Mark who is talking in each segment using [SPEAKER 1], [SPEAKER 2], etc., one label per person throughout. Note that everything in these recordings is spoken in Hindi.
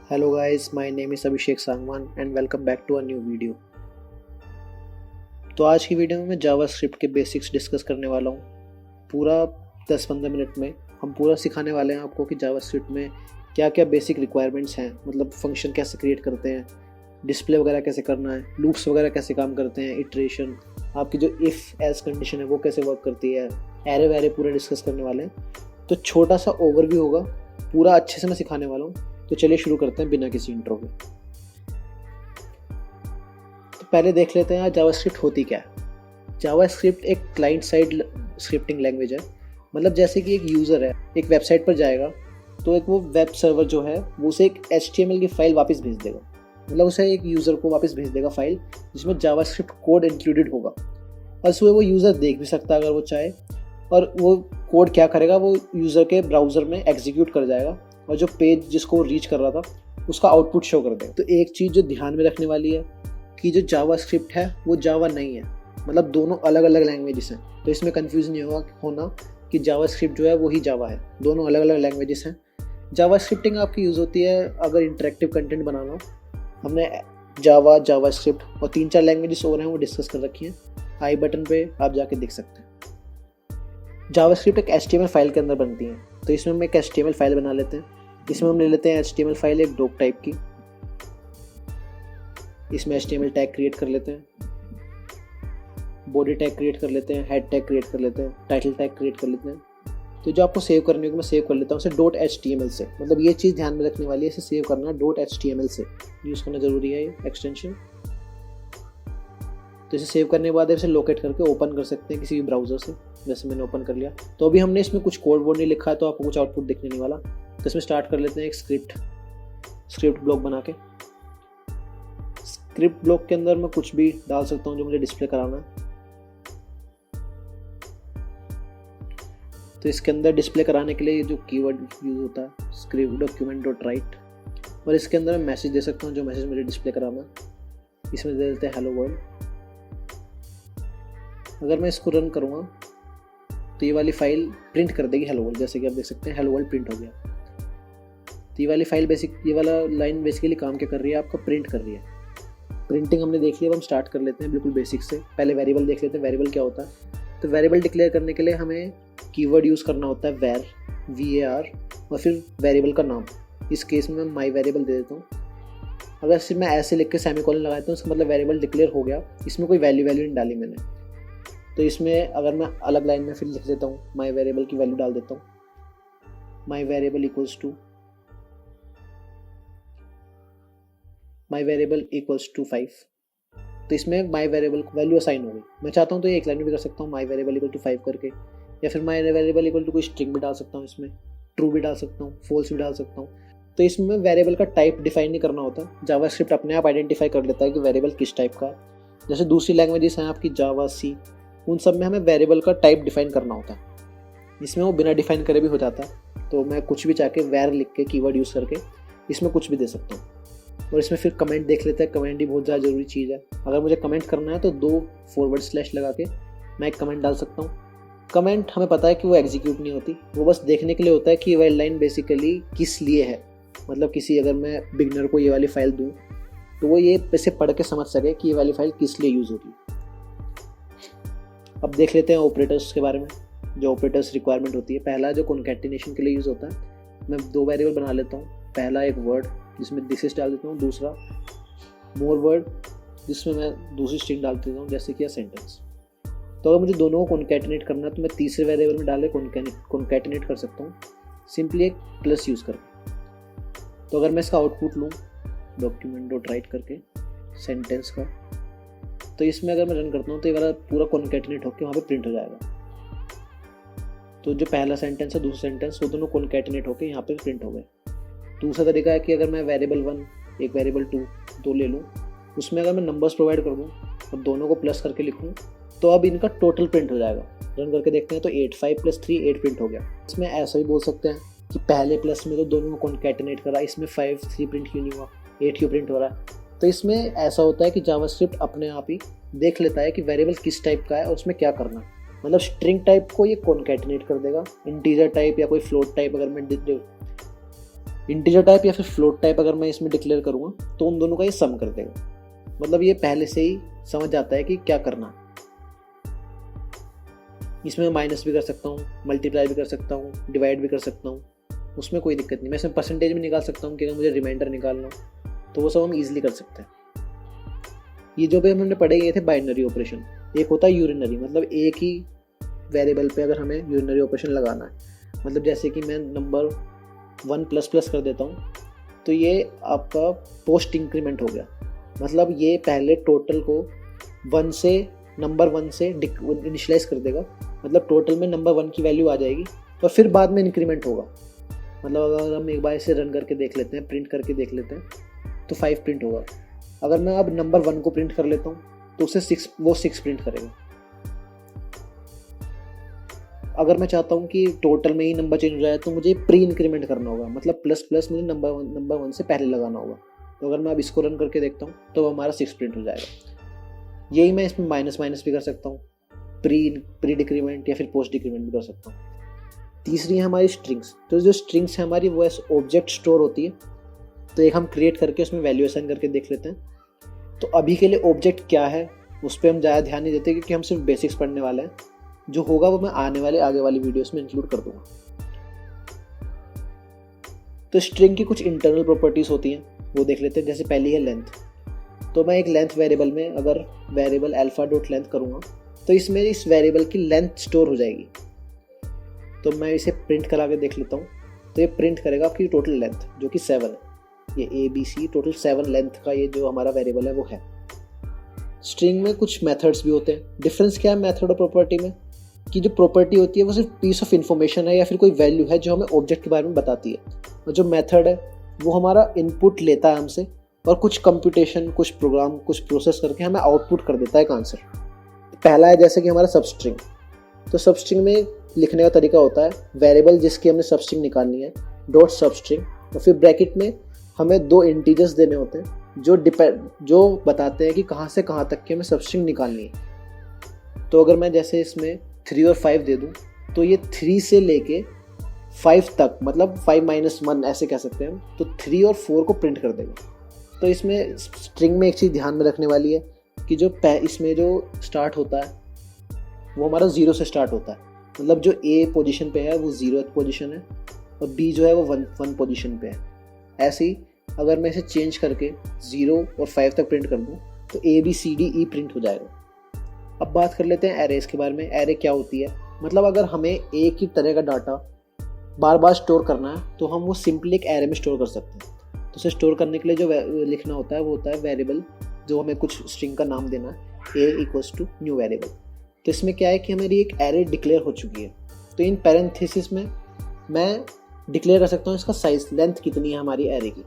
[SPEAKER 1] Hello guys, my name is Abhishek Sangwan and welcome back to a new video। तो आज की वीडियो में मैं जावास्क्रिप्ट के बेसिक्स डिस्कस करने वाला हूँ। पूरा 10-15 मिनट में हम पूरा सिखाने वाले हैं आपको कि जावास्क्रिप्ट में क्या क्या बेसिक रिक्वायरमेंट्स हैं, मतलब फंक्शन कैसे क्रिएट करते हैं, डिस्प्ले वगैरह कैसे करना है, लूप्स वगैरह कैसे काम करते हैं, इटरेशन, आपकी जो इफ़ एज कंडीशन है वो कैसे वर्क करती है, एरे वैरे पूरा डिस्कस करने वाले हैं। तो छोटा सा ओवरव्यू होगा, पूरा अच्छे से मैं सिखाने वाला हूँ। तो चलिए शुरू करते हैं बिना किसी इंट्रो के। तो पहले देख लेते हैं जावास्क्रिप्ट होती क्या है। जावास्क्रिप्ट एक क्लाइंट साइड स्क्रिप्टिंग लैंग्वेज है। मतलब जैसे कि एक यूज़र है, एक वेबसाइट पर जाएगा तो एक वो वेब सर्वर जो है वो उसे एक HTML की फाइल वापस भेज देगा। मतलब उसे एक यूज़र को वापस भेज देगा फाइल जिसमें जावास्क्रिप्ट कोड इंक्लूडेड होगा, और उसमें वो यूज़र देख भी सकता है अगर वो चाहे। और वो कोड क्या करेगा, वो यूज़र के ब्राउज़र में एग्जीक्यूट कर जाएगा और जो पेज जिसको रीच कर रहा था उसका आउटपुट शो कर देगा। तो एक चीज़ जो ध्यान में रखने वाली है कि जो जावास्क्रिप्ट है वो जावा नहीं है, मतलब दोनों अलग अलग लैंग्वेजेस हैं। तो इसमें कंफ्यूज नहीं होना कि जावास्क्रिप्ट जो है वो ही जावा है, दोनों अलग अलग लैंग्वेजेस हैं। जावास्क्रिप्टिंग आपकी यूज़ होती है अगर इंटरेक्टिव कंटेंट बनाना हो। हमने जावा, जावास्क्रिप्ट और 3-4 लैंग्वेजेस और हैं वो डिस्कस कर रखी हैं। आई बटन पे आप जाके देख सकते हैं। जावास्क्रिप्ट एक HTML फाइल के अंदर बनती है। तो इसमें हम एक HTML फाइल बना लेते हैं। इसमें हम ले लेते हैं HTML फाइल एक डॉक टाइप की। इसमें HTML टैग क्रिएट कर लेते हैं, बॉडी टैग क्रिएट कर लेते हैं, हेड टैग क्रिएट कर लेते हैं, टाइटल टैग क्रिएट कर लेते हैं। तो जो आपको सेव करने को मैं सेव कर लेता हूँ उसे .html से। मतलब ये चीज़ ध्यान में रखने वाली है, इसे सेव करना .html से यूज़ करना ज़रूरी है ये एक्सटेंशन। तो इसे सेव करने के बाद इसे लोकेट करके ओपन कर सकते हैं किसी भी ब्राउज़र से। जैसे मैंने ओपन कर लिया तो अभी हमने इसमें कुछ कोड वोड नहीं लिखा है, तो आपको कुछ आउटपुट दिखने नहीं वाला। तो इसमें स्टार्ट कर लेते हैं एक स्क्रिप्ट ब्लॉक बना के। स्क्रिप्ट ब्लॉक के अंदर मैं कुछ भी डाल सकता हूँ जो मुझे डिस्प्ले कराना है। तो इसके अंदर डिस्प्ले कराने के लिए जो कीवर्ड यूज़ होता है स्क्रिप्ट डॉक्यूमेंट डॉट राइट, और इसके अंदर मैं मैसेज दे सकता हूँ जो मैसेज मुझे डिस्प्ले कराना है। इसमें दे देते हैं हेलो वर्ल्ड। अगर मैं इसको रन करूँगा तो ये वाली फाइल प्रिंट कर देगी हेलो वर्ल्ड। जैसे कि आप देख सकते हैं हेलो वर्ल्ड प्रिंट हो गया। तो ये वाली फाइल ये वाला लाइन बेसिकली काम क्या कर रही है, आपका प्रिंट कर रही है। प्रिंटिंग हमने देख लिया। अब हम स्टार्ट कर लेते हैं बिल्कुल बेसिक से। पहले वेरिएबल देख लेते हैं, वेरिएबल क्या होता है। तो वेरिएबल डिक्लेयर करने के लिए हमें कीवर्ड यूज़ करना होता है var, और फिर वेरिएबल का नाम। इस केस में मैं माई वेरिएबल दे देता हूँ। अगर सिर्फ मैं ऐसे लिख के सेमीकोलन लगाता हूँ इसका मतलब वेरिएबल डिक्लेयर हो गया, इसमें कोई वैल्यू नहीं डाली मैंने। तो इसमें अगर मैं अलग लाइन में फिर लिख देता हूँ, माई वेरिएबल की वैल्यू डाल देता हूँ, माई वेरिएबल इक्वल्स टू 5। तो इसमें माई वेरिएबल वैल्यू असाइन हो गई। मैं चाहता हूँ तो ये एक लाइन में भी कर सकता हूँ, माई वेरिएबल इक्वल टू 5 करके, या फिर माई वेरिएबल इक्वल टू कोई स्ट्रिंग भी डाल सकता हूँ, इसमें ट्रू भी डाल सकता हूँ, फॉल्स भी डाल सकता हूँ। तो इसमें वेरिएबल का टाइप डिफाइन नहीं करना होता, जावास्क्रिप्ट अपने आप आइडेंटिफाई कर लेता है कि वेरिएबल किस टाइप का है। जैसे दूसरी लैंग्वेजेस हैं आपकी जावा, सी, उन सब में हमें वेरिएबल का टाइप डिफाइन करना होता है। इसमें वो बिना डिफाइन करे भी हो जाता है। तो मैं कुछ भी चाह के वैर लिख के कीवर्ड यूज़ करके इसमें कुछ भी दे सकता हूँ। और इसमें फिर कमेंट देख लेते हैं। कमेंट ही बहुत ज़्यादा ज़रूरी चीज़ है। अगर मुझे कमेंट करना है तो 2 फॉरवर्ड/ लगा के मैं एक कमेंट डाल सकता हूँ। कमेंट हमें पता है कि वो एग्जीक्यूट नहीं होती, वो बस देखने के लिए होता है कि ये लाइन बेसिकली किस लिए है। मतलब किसी अगर मैं बिगनर को ये वाली फाइल दूँ तो वो ये इसे पढ़ के समझ सके कि ये वाली फाइल किस लिए यूज़ होगी। अब देख लेते हैं ऑपरेटर्स के बारे में, जो ऑपरेटर्स रिक्वायरमेंट होती है। पहला जो कॉन्कैटिनेशन के लिए यूज़ होता है, मैं 2 वेरिएबल बना लेता हूँ। पहला एक वर्ड जिसमें दिस इज डाल देता हूँ, दूसरा मोर वर्ड जिसमें मैं दूसरी स्ट्रिंग डाल देता हूँ, जैसे कि सेंटेंस। तो अगर मुझे दोनों को कॉन्कैटिनेट करना है तो मैं तीसरे वेरिएबल में डाले कॉन्कैटिनेट कर सकता हूँ, सिंपली एक प्लस यूज़ करके। तो अगर मैं इसका आउटपुट लूँ डॉक्यूमेंट डॉट राइट करके सेंटेंस का, तो इसमें अगर मैं रन करता हूँ तो ये वाला पूरा कॉन्कैटिनेट होकर वहाँ पे प्रिंट हो जाएगा। तो जो पहला सेंटेंस है, दूसरा सेंटेंस, वो दोनों कॉन्कैटिनेट होकर यहाँ पे प्रिंट हो गए। दूसरा तरीका है कि अगर मैं वेरिएबल 1 एक वेरिएबल 2 ले लूँ, उसमें अगर मैं नंबर्स प्रोवाइड कर दूँ और दोनों को प्लस करके लिखूँ तो अब इनका टोटल प्रिंट हो जाएगा। रन करके देखते हैं तो 8 5 + 3 8 प्रिंट हो गया। इसमें ऐसा भी बोल सकते हैं कि पहले प्लस में तो दोनों को कॉन्कैटिनेट करा, इसमें 5 3 प्रिंट क्यों नहीं हुआ, 8 क्यों प्रिंट हो रहा है। तो इसमें ऐसा होता है कि जावास्क्रिप्ट अपने आप ही देख लेता है कि वेरिएबल किस टाइप का है और उसमें क्या करना है। मतलब स्ट्रिंग टाइप को ये कॉन्कैटिनेट कर देगा, इंटीजर टाइप या कोई फ्लोट टाइप अगर मैं इंटीजर टाइप या फिर फ्लोट टाइप अगर मैं इसमें डिक्लेयर करूँगा तो उन दोनों का ये सम कर देगा। मतलब ये पहले से ही समझ जाता है कि क्या करना है। इसमें मैं माइनस भी कर सकता हूँ, मल्टीप्लाई भी कर सकता हूँ, डिवाइड भी कर सकता हूँ, उसमें कोई दिक्कत नहीं। मैं इसमें परसेंटेज भी निकाल सकता हूँ कि अगर मुझे रिमाइंडर निकालना तो वो सब हम ईजिली कर सकते हैं। ये जो भी हमने पढ़े ये थे बाइनरी ऑपरेशन। एक होता है यूरिनरी, मतलब एक ही वेरिएबल पे अगर हमें यूरिनरी ऑपरेशन लगाना है। मतलब जैसे कि मैं नंबर 1++ कर देता हूँ तो ये आपका पोस्ट इंक्रीमेंट हो गया। मतलब ये पहले टोटल को 1 से नंबर 1 से इनिशियलाइज कर देगा। मतलब टोटल में नंबर 1 की वैल्यू आ जाएगी और फिर बाद में इंक्रीमेंट होगा। मतलब अगर हम एक बार इसे रन करके देख लेते हैं, प्रिंट करके देख लेते हैं तो 5 प्रिंट होगा। अगर मैं अब नंबर 1 को प्रिंट कर लेता हूँ तो उसे 6 प्रिंट करेगा। अगर मैं चाहता हूँ कि टोटल में ही नंबर चेंज हो जाए तो मुझे प्री इंक्रीमेंट करना होगा। मतलब प्लस मुझे नंबर 1 से पहले लगाना होगा। तो अगर मैं अब इसको रन करके देखता हूँ तो हमारा 6 प्रिंट हो जाएगा। यही मैं इसमें माइनस भी कर सकता हूँ, प्री डिक्रीमेंट या फिर पोस्ट डिक्रीमेंट भी कर सकता हूँ। तीसरी है हमारी स्ट्रिंग्स। तो जो स्ट्रिंग्स है हमारी वो ऑब्जेक्ट स्टोर होती है। तो एक हम क्रिएट करके उसमें वैल्यू असाइन करके देख लेते हैं। तो अभी के लिए ऑब्जेक्ट क्या है उस पर हम ज़्यादा ध्यान नहीं देते क्योंकि हम सिर्फ बेसिक्स पढ़ने वाले हैं। जो होगा वो मैं आगे वाली वीडियोस में इंक्लूड कर दूंगा। तो स्ट्रिंग की कुछ इंटरनल प्रॉपर्टीज होती हैं वो देख लेते हैं। जैसे पहली है लेंथ। तो मैं एक लेंथ वेरिएबल में अगर वेरिएबल alpha.length करूँगा तो इसमें इस वेरिएबल की लेंथ स्टोर हो जाएगी। तो मैं इसे प्रिंट करा के देख लेता हूँ। तो ये प्रिंट करेगा आपकी टोटल लेंथ जो कि 7 है। ये ABC टोटल 7 लेंथ का ये जो हमारा वेरिएबल है वो है। स्ट्रिंग में कुछ मेथड्स भी होते हैं। डिफरेंस क्या है मेथड और प्रॉपर्टी में कि जो प्रॉपर्टी होती है वो सिर्फ पीस ऑफ इन्फॉर्मेशन है या फिर कोई वैल्यू है जो हमें ऑब्जेक्ट के बारे में बताती है। और जो मेथड है वो हमारा इनपुट लेता है हमसे और कुछ कंप्यूटेशन, कुछ प्रोग्राम, कुछ प्रोसेस करके हमें आउटपुट कर देता है एक आंसर। पहला है जैसे कि हमारा सबस्ट्रिंग। तो सबस्ट्रिंग में लिखने का तरीका होता है वेरिएबल जिसकी हमने सबस्ट्रिंग निकालनी है डॉट सबस्ट्रिंग, और फिर ब्रैकेट में हमें 2 इंटीजर्स देने होते हैं जो बताते हैं कि कहाँ से कहाँ तक की हमें सबस्ट्रिंग निकालनी है। तो अगर मैं जैसे इसमें 3 और 5 दे दूँ तो ये 3 से लेके 5 तक, मतलब 5 - 1 ऐसे कह सकते हैं, तो 3 और 4 को प्रिंट कर देगा। तो इसमें स्ट्रिंग में एक चीज़ ध्यान में रखने वाली है कि जो इसमें जो स्टार्ट होता है वो हमारा 0 से स्टार्ट होता है। मतलब जो A पोजीशन पे है वो 0th पोजीशन है और B जो है वो 1 पोजीशन पे है। ऐसे ही अगर मैं इसे चेंज करके 0 और 5 तक प्रिंट कर दूँ तो ABCDE प्रिंट हो जाएगा। अब बात कर लेते हैं एरेज के बारे में। एरे क्या होती है? मतलब अगर हमें एक ही तरह का डाटा बार बार स्टोर करना है तो हम वो सिंपली एक एरे में स्टोर कर सकते हैं। तो उसे स्टोर करने के लिए जो लिखना होता है वो होता है वेरिएबल, जो हमें कुछ स्ट्रिंग का नाम देना है, A = न्यू वेरिएबल। तो इसमें क्या है कि हमारी एक एरे डिक्लेयर हो चुकी है। तो इन पैरेंथेसिस में मैं डिक्लेयर कर सकता हूँ इसका साइज, लेंथ कितनी है हमारी एरे की।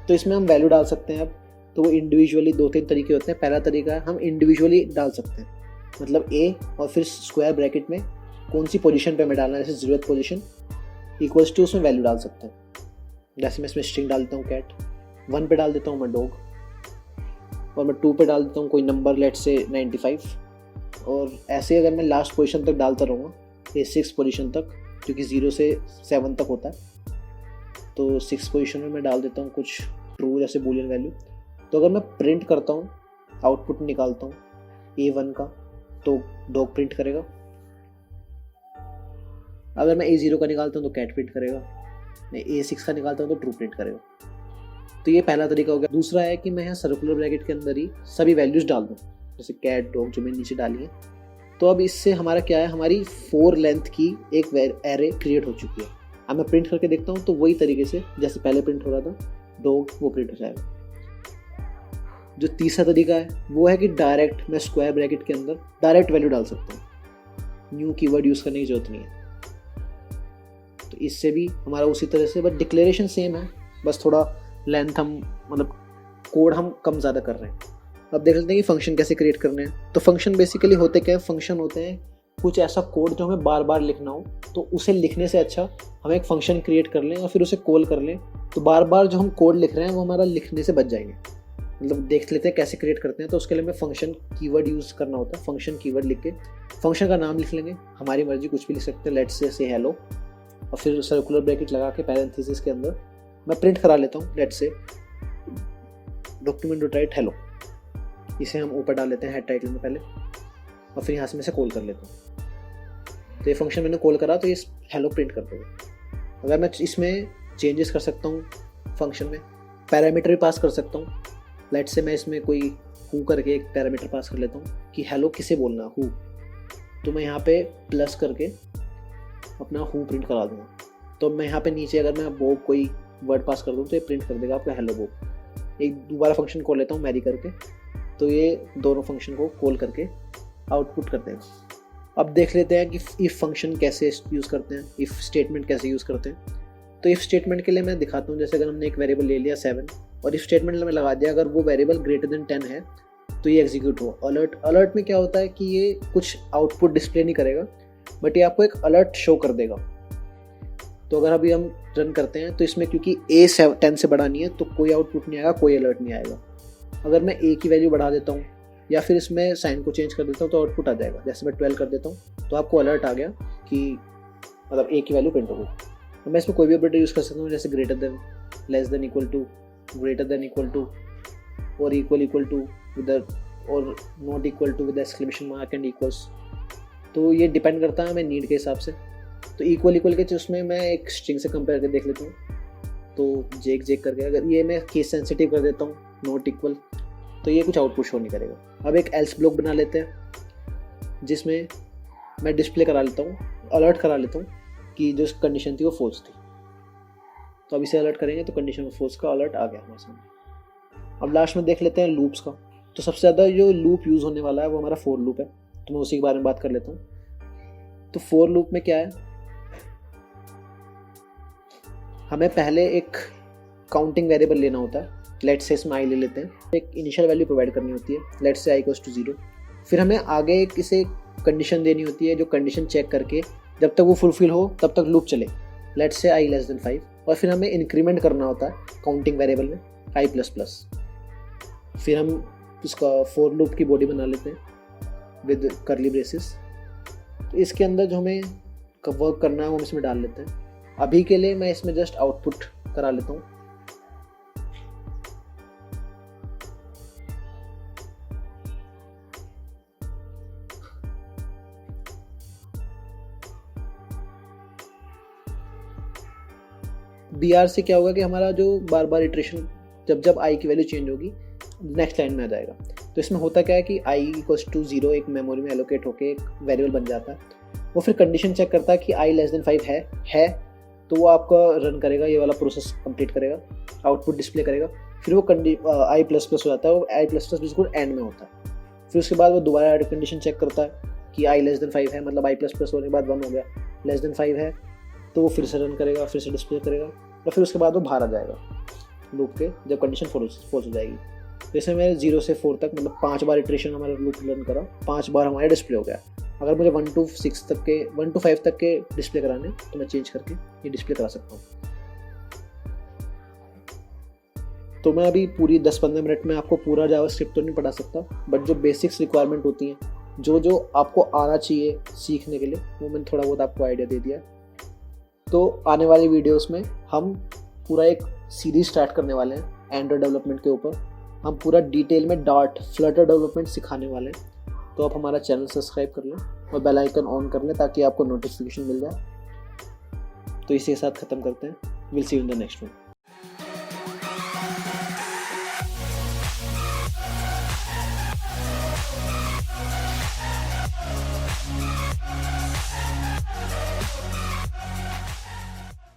[SPEAKER 1] तो इसमें हम वैल्यू डाल सकते हैं। अब तो वो इंडिविजुअली 2-3 तरीके होते हैं। पहला तरीका है हम इंडिविजुअली डाल सकते हैं, मतलब A और फिर स्क्वायर ब्रैकेट में कौन सी पोजीशन पे हमें डालना है, जैसे 0th पोजीशन = उसमें वैल्यू डाल सकते हैं। जैसे मैं इसमें स्ट्रिंग डालता हूँ कैट, 1 पे डाल देता हूँ मैं डॉग, और मैं 2 पे डाल देता हूँ कोई नंबर, लेट से 95। और ऐसे अगर मैं लास्ट पोजीशन तक डालता रहूँगा, ये 6 पोजीशन तक, क्योंकि 0 से 7 तक होता है। तो 6 पोजीशन में मैं डाल देता हूँ कुछ ट्रू जैसे बूलियन वैल्यू। तो अगर मैं प्रिंट करता हूँ, आउटपुट निकालता हूँ A1 का, तो डॉग प्रिंट करेगा। अगर मैं A0 का निकालता हूँ तो कैट प्रिंट करेगा। मैं A6 का निकालता हूँ तो ट्रू प्रिंट करेगा। तो ये पहला तरीका हो गया। दूसरा है कि मैं यहाँ सर्कुलर ब्रैकेट के अंदर ही सभी वैल्यूज़ डाल दूँ, जैसे कैट, डॉग जो मैंने नीचे डाली है। तो अब इससे हमारा क्या है, हमारी 4 लेंथ की एक एरे क्रिएट हो चुकी है। अब मैं प्रिंट करके देखता हूँ तो वही तरीके से जैसे पहले प्रिंट हो रहा था डॉग, वो प्रिंट हो जाएगा। जो तीसरा तरीका है वो है कि डायरेक्ट मैं स्क्वायर ब्रैकेट के अंदर डायरेक्ट वैल्यू डाल सकता हूँ, न्यू कीवर्ड यूज़ करने की जरूरत नहीं है। तो इससे भी हमारा उसी तरह से, बट डिक्लेरेशन सेम है, बस थोड़ा लेंथ हम, मतलब कोड हम कम ज़्यादा कर रहे हैं। अब देख लेते हैं कि फंक्शन कैसे क्रिएट करने हैं। तो फंक्शन बेसिकली होते क्या है, फंक्शन होते हैं कुछ ऐसा कोड जो हमें बार बार लिखना हो, तो उसे लिखने से अच्छा हम एक फंक्शन क्रिएट कर लें और फिर उसे कॉल कर लें। तो बार बार जो हम कोड लिख रहे हैं वो हमारा लिखने से बच जाएंगे। मतलब देख लेते हैं कैसे क्रिएट करते हैं। तो उसके लिए हमें फंक्शन कीवर्ड यूज़ करना होता है। फंक्शन कीवर्ड लिख के फंक्शन का नाम लिख लेंगे, हमारी मर्जी कुछ भी लिख सकते हैं, लेट्स से हेलो, और फिर सर्कुलर ब्रैकेट लगा के पैरेंथेसिस के अंदर मैं प्रिंट करा लेता हूँ, let's say document dot right hello, इसे हम ऊपर डाल लेते हैं हेड टाइटल में पहले, और फिर यहाँ से मैं इसे कॉल कर लेता हूँ। तो ये फंक्शन मैंने कॉल करा तो ये हेलो प्रिंट कर देगा। अगर मैं इसमें चेंजेस कर सकता हूँ, फंक्शन में पैरामीटर भी पास कर सकता हूँ। लेट्स से मैं इसमें कोई हु करके एक पैरामीटर पास कर लेता हूँ कि हेलो किसे बोलना, हु। तो मैं यहाँ पे प्लस करके अपना हु प्रिंट करा दूँगा। तो मैं यहाँ पे नीचे अगर मैं बॉब कोई वर्ड पास कर दूँ तो ये प्रिंट कर देगा आपका हेलो बॉब। एक दोबारा फंक्शन कॉल लेता हूँ मैरी करके, तो ये दोनों फंक्शन को कॉल करके आउटपुट कर देगा। अब देख लेते हैं कि इफ़ फंक्शन कैसे यूज़ करते हैं, इफ़ स्टेटमेंट कैसे यूज़ करते हैं। तो इफ़ स्टेटमेंट के लिए मैं दिखाता हूँ। जैसे अगर हमने एक वेरिएबल ले लिया 7 और इफ़ स्टेटमेंट में लगा दिया अगर वो वेरिएबल ग्रेटर देन 10 है तो ये एग्जीक्यूट हो। अलर्ट में क्या होता है कि ये कुछ आउटपुट डिस्प्ले नहीं करेगा, बट ये आपको एक अलर्ट शो कर देगा। तो अगर अभी हम रन करते हैं तो इसमें क्योंकि a 10 से बढ़ा नहीं है तो कोई आउटपुट नहीं आएगा, कोई अलर्ट नहीं आएगा। अगर मैं a की वैल्यू बढ़ा देता हूँ या फिर इसमें साइन को चेंज कर देता हूँ तो आउटपुट आ जाएगा। जैसे मैं 12 कर देता हूँ तो आपको अलर्ट आ गया कि मतलब a की वैल्यू प्रिंट होगी। तो मैं इसमें कोई भी ऑपरेटर यूज़ कर सकता हूँ, जैसे greater than, less than equal to, greater than equal to, और इक्वल टू विद और not equal to with exclamation mark and equals. तो ये डिपेंड करता है मैं नीड के हिसाब से। तो इक्वल के उसमें मैं एक स्ट्रिंग से कंपेयर करके देख लेता हूँ। तो जेक करके अगर ये मैं केस सेंसिटिव कर देता हूँ नॉट इक्वल, तो ये कुछ आउटपुट शो नहीं करेगा। अब एक एल्स ब्लॉक बना लेते हैं जिसमें मैं डिस्प्ले करा लेता हूँ, अलर्ट करा लेता हूँ कि जो कंडीशन थी वो फॉल्स थी। तो अब इसे अलर्ट करेंगे तो कंडीशन फॉल्स का अलर्ट आ गया हमारे सामने। अब लास्ट में देख लेते हैं लूप्स का। तो सबसे ज़्यादा जो लूप यूज़ होने वाला है वो हमारा फॉर लूप है, तो मैं उसी के बारे में बात कर लेता हूँ। तो फॉर लूप में क्या है, हमें पहले एक काउंटिंग वेरिएबल लेना होता है। लेट्स से इसमें आई ले लेते हैं, एक इनिशियल वैल्यू प्रोवाइड करनी होती है, let's say I equals to 0। फिर हमें आगे एक इसे कंडीशन देनी होती है, जो कंडीशन चेक करके जब तक वो फुलफिल हो तब तक लूप चले, let's say I less than 5। और फिर हमें इंक्रीमेंट करना होता है काउंटिंग वेरिएबल में आई प्लस प्लस। फिर हम उसका फॉर लूप की बॉडी बना लेते हैं विद करली ब्रेसेस। तो इसके अंदर जो हमें वर्क करना है वो हम इसमें डाल लेते हैं। अभी के लिए मैं इसमें जस्ट आउटपुट करा लेता हूँ। BR से क्या होगा कि हमारा जो बार बार इटरेशन जब आई की वैल्यू चेंज होगी नेक्स्ट लाइन में आ जाएगा। तो इसमें होता क्या है कि आई इक्वल्स टू 0 एक मेमोरी में एलोकेट होकर एक वेरिएबल बन जाता है। वो फिर कंडीशन चेक करता है कि आई लेस देन 5 है तो वो आपका रन करेगा, ये वाला प्रोसेस कंप्लीट करेगा, आउटपुट डिस्प्ले करेगा। फिर वो आई प्लस प्लस हो जाता है, वो आई प्लस प्लस बिल्कुल एंड में होता है। फिर उसके बाद वो दोबारा कंडीशन चेक करता है कि आई लेस देन 5 है, मतलब आई प्लस प्लस होने के बाद 1 हो गया, लेस देन 5 है तो वो फिर से रन करेगा, फिर से डिस्प्ले करेगा, और फिर उसके बाद वो बाहर आ जाएगा लूप के जब कंडीशन फॉल्स हो जाएगी। जैसे मैं 0 से 4 तक मतलब 5 बार इटरेशन हमारा लूप रन करा, 5 बार हमारा डिस्प्ले हो गया। अगर मुझे 1 to 5 तक के डिस्प्ले कराने तो मैं चेंज करके ये डिस्प्ले करा सकता हूँ। तो मैं अभी पूरी 10-15 मिनट में आपको पूरा जावास्क्रिप्ट तो नहीं पढ़ा सकता, बट जो बेसिक्स रिक्वायरमेंट होती हैं, जो आपको आना चाहिए सीखने के लिए, वो मैंने थोड़ा बहुत आपको आइडिया दे दिया। तो आने वाली वीडियोस में हम पूरा एक सीरीज स्टार्ट करने वाले हैं एंड्रॉयड डेवलपमेंट के ऊपर। हम पूरा डिटेल में डार्ट फ्लटर डेवलपमेंट सिखाने वाले हैं। तो आप हमारा चैनल सब्सक्राइब कर लें और बेल आइकन ऑन कर लें ताकि आपको नोटिफिकेशन मिल जाए। तो इसी के साथ ख़त्म करते हैं। Will see you in the next one.